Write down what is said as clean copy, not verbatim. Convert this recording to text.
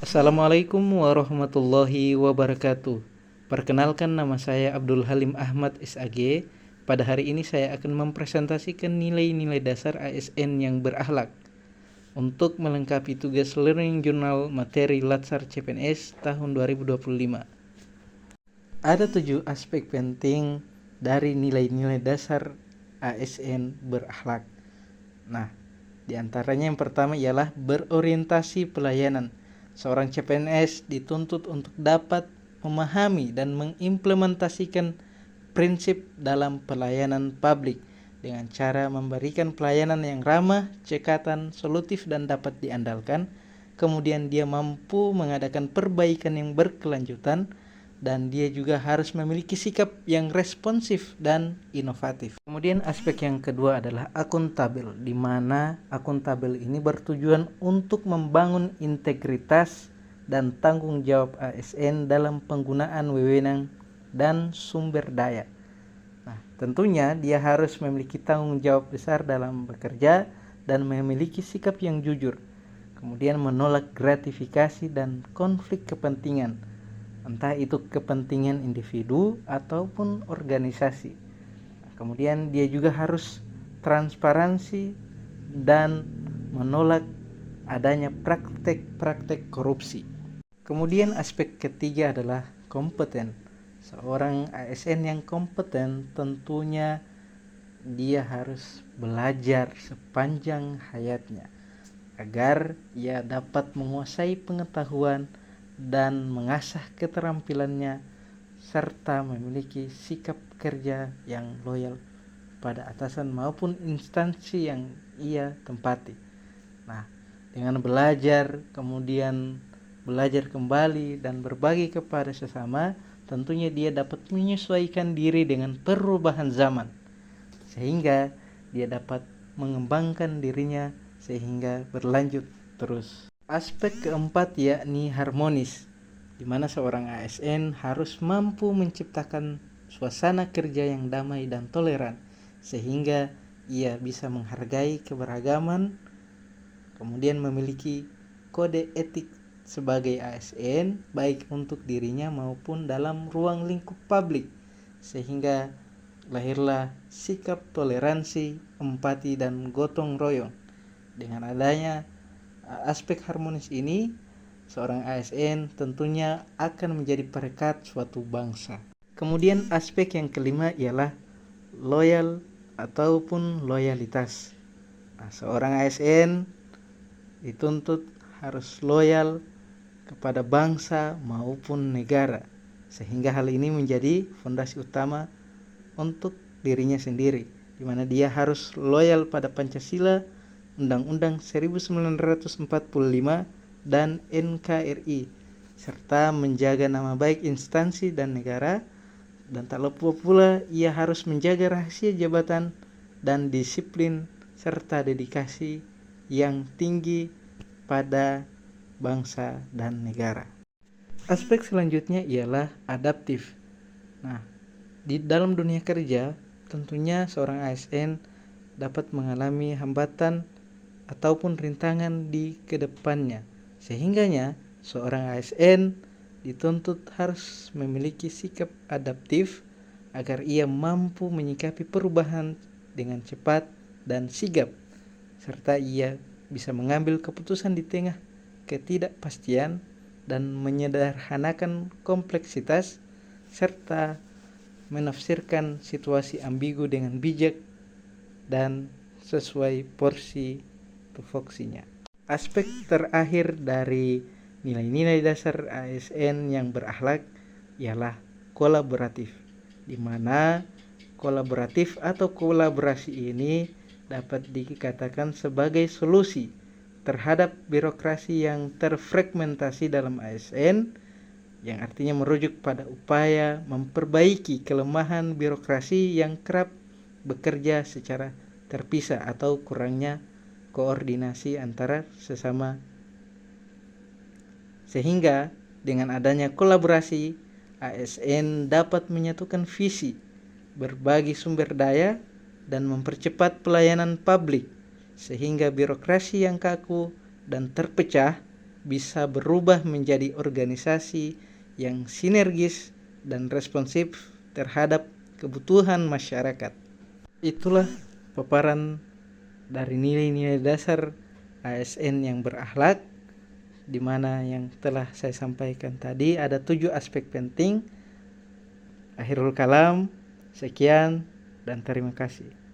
Assalamualaikum warahmatullahi wabarakatuh. Perkenalkan, nama saya Abdul Halim Ahmad SAG. Pada hari ini saya akan mempresentasikan nilai-nilai dasar ASN yang berakhlak untuk melengkapi tugas Learning Journal materi Latsar CPNS tahun 2025. Ada 7 aspek penting dari nilai-nilai dasar ASN berakhlak. Nah, di antaranya yang pertama ialah berorientasi pelayanan. Seorang CPNS dituntut untuk dapat memahami dan mengimplementasikan prinsip dalam pelayanan publik dengan cara memberikan pelayanan yang ramah, cekatan, solutif, dan dapat diandalkan. Kemudian dia mampu mengadakan perbaikan yang berkelanjutan, dan dia juga harus memiliki sikap yang responsif dan inovatif. Kemudian aspek yang kedua adalah akuntabel, di mana akuntabel ini bertujuan untuk membangun integritas dan tanggung jawab ASN dalam penggunaan wewenang dan sumber daya. Nah, tentunya dia harus memiliki tanggung jawab besar dalam bekerja dan memiliki sikap yang jujur. Kemudian menolak gratifikasi dan konflik kepentingan, entah itu kepentingan individu ataupun organisasi. Kemudian dia juga harus transparansi dan menolak adanya praktek-praktek korupsi. Kemudian aspek ketiga adalah kompeten. Seorang ASN yang kompeten tentunya dia harus belajar sepanjang hayatnya agar ia dapat menguasai pengetahuan dan mengasah keterampilannya serta memiliki sikap kerja yang loyal pada atasan maupun instansi yang ia tempati. Nah, dengan belajar, kemudian belajar kembali dan berbagi kepada sesama, tentunya dia dapat menyesuaikan diri dengan perubahan zaman, sehingga dia dapat mengembangkan dirinya sehingga berlanjut terus. Aspek keempat yakni harmonis, di mana seorang ASN harus mampu menciptakan suasana kerja yang damai dan toleran, sehingga ia bisa menghargai keberagaman, kemudian memiliki kode etik sebagai ASN, baik untuk dirinya maupun dalam ruang lingkup publik, sehingga lahirlah sikap toleransi, empati, dan gotong royong. Dengan adanya aspek harmonis ini, seorang ASN tentunya akan menjadi perekat suatu bangsa. Kemudian aspek yang kelima ialah loyal ataupun loyalitas. Nah, seorang ASN dituntut harus loyal kepada bangsa maupun negara, sehingga hal ini menjadi fondasi utama untuk dirinya sendiri, di mana dia harus loyal pada Pancasila, Undang-Undang 1945, dan NKRI, serta menjaga nama baik instansi dan negara. Dan tak lupa pula ia harus menjaga rahasia jabatan dan disiplin serta dedikasi yang tinggi pada bangsa dan negara. Aspek selanjutnya ialah adaptif. Nah, di dalam dunia kerja tentunya seorang ASN dapat mengalami hambatan ataupun rintangan di kedepannya, sehingganya seorang ASN dituntut harus memiliki sikap adaptif agar ia mampu menyikapi perubahan dengan cepat dan sigap, serta ia bisa mengambil keputusan di tengah ketidakpastian dan menyederhanakan kompleksitas serta menafsirkan situasi ambigu dengan bijak dan sesuai porsi tupoksinya. Aspek terakhir dari nilai-nilai dasar ASN yang berakhlak ialah kolaboratif, di mana kolaboratif atau kolaborasi ini dapat dikatakan sebagai solusi terhadap birokrasi yang terfragmentasi dalam ASN, yang artinya merujuk pada upaya memperbaiki kelemahan birokrasi yang kerap bekerja secara terpisah atau kurangnya koordinasi antara sesama, sehingga dengan adanya kolaborasi ASN dapat menyatukan visi, berbagi sumber daya, dan mempercepat pelayanan publik, sehingga birokrasi yang kaku dan terpecah bisa berubah menjadi organisasi yang sinergis dan responsif terhadap kebutuhan masyarakat. Itulah paparan dari nilai-nilai dasar ASN yang berakhlak, di mana yang telah saya sampaikan tadi ada 7 aspek penting. Akhirul kalam, sekian dan terima kasih.